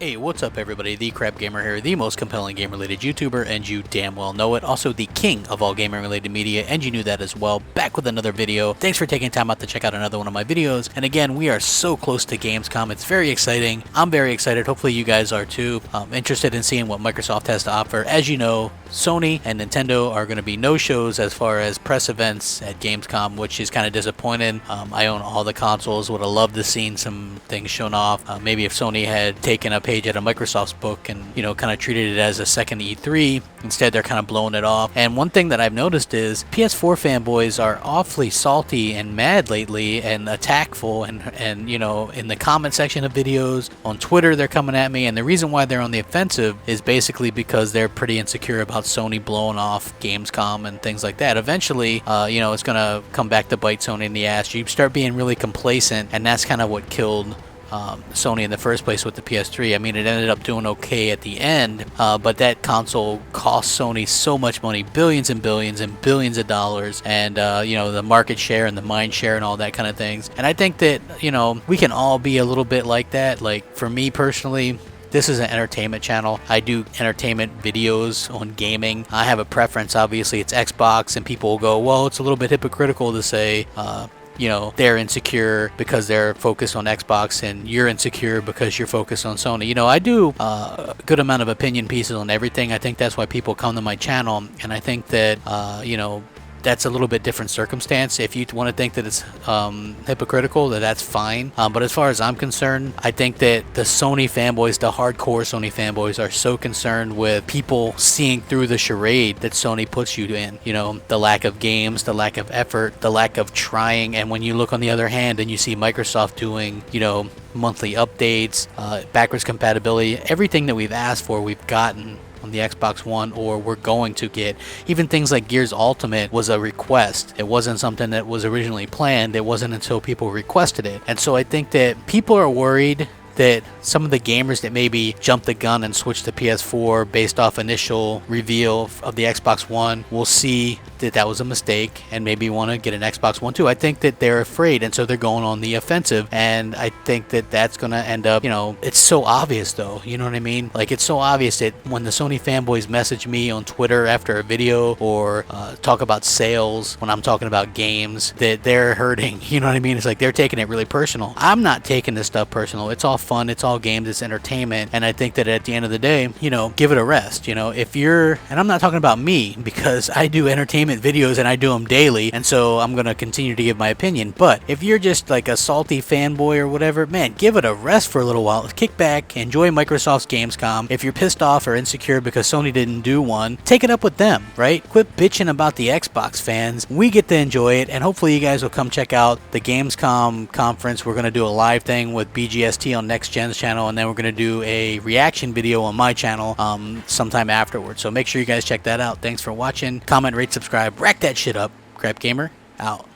Hey, what's up everybody, the Crap Gamer here, the most compelling game-related YouTuber, and you damn well know it. Also the king of all gaming-related media, and you knew that as well. Back with another video. Thanks for taking time out to check out another one of my videos. And again, we are so close to Gamescom. It's very exciting. I'm very excited. Hopefully you guys are too. Interested in seeing what Microsoft has to offer. As you know, Sony and Nintendo are going to be no-shows as far as press events at Gamescom, which is kind of disappointing. I own all the consoles. Would have loved to seen some things shown off. Maybe if Sony had taken a page out of Microsoft's book and, you know, kind of treated it as a second E3. Instead, they're kind of blowing it off. And one thing that I've noticed is PS4 fanboys are awfully salty and mad lately and attackful and you know, in the comment section of videos, on Twitter, they're coming at me. And the reason why they're on the offensive is basically because they're pretty insecure about Sony blowing off Gamescom and things like that. Eventually, you know, it's going to come back to bite Sony in the ass. You start being really complacent, and that's kind of what killed Sony in the first place with the PS3. I mean, it ended up doing okay at the end, but that console cost Sony so much money, billions and billions and billions of dollars, and you know, the market share and the mind share and all that kind of things. And I think that, you know, we can all be a little bit like that. Like, for me personally, this is an entertainment channel. I do entertainment videos on gaming. I have a preference. Obviously, it's Xbox, and people will go, well, it's a little bit hypocritical to say, you know, they're insecure because they're focused on Xbox and you're insecure because you're focused on Sony. You know, I do a good amount of opinion pieces on everything. I think that's why people come to my channel, and I think that, you know, that's a little bit different circumstance. If you want to think that it's hypocritical, that's fine. But as far as I'm concerned, I think that the Sony fanboys, the hardcore Sony fanboys, are so concerned with people seeing through the charade that Sony puts you in. You know, the lack of games, the lack of effort, the lack of trying. And when you look on the other hand and you see Microsoft doing, you know, monthly updates, backwards compatibility, everything that we've asked for, we've gotten on the Xbox One, or we're going to get. Even things like Gears Ultimate was a request. It wasn't something that was originally planned. It wasn't until people requested it. And so I think that people are worried that some of the gamers that maybe jumped the gun and switched to PS4 based off initial reveal of the Xbox One will see that that was a mistake and maybe want to get an Xbox One too. I think that they're afraid, and so they're going on the offensive, and I think that that's going to end up, you know, it's so obvious though, you know what I mean? Like, it's so obvious that when the Sony fanboys message me on Twitter after a video or talk about sales when I'm talking about games, that they're hurting, you know what I mean? It's like they're taking it really personal. I'm not taking this stuff personal. It's all fun, it's all games, it's entertainment, and I think that at the end of the day, you know, give it a rest. You know, if you're, and I'm not talking about me because I do entertainment videos and I do them daily, and so I'm gonna continue to give my opinion, but if you're just like a salty fanboy or whatever, man, give it a rest for a little while. Kick back, enjoy Microsoft's Gamescom. If you're pissed off or insecure because Sony didn't do one, take it up with them, right? Quit bitching about the Xbox fans. We get to enjoy it, and hopefully you guys will come check out the Gamescom conference. We're gonna do a live thing with BGST on Next Gen's channel, and then we're going to do a reaction video on my channel sometime afterwards. So make sure you guys check that out. Thanks for watching. Comment, rate, subscribe, rack that shit up. Crap Gamer, out.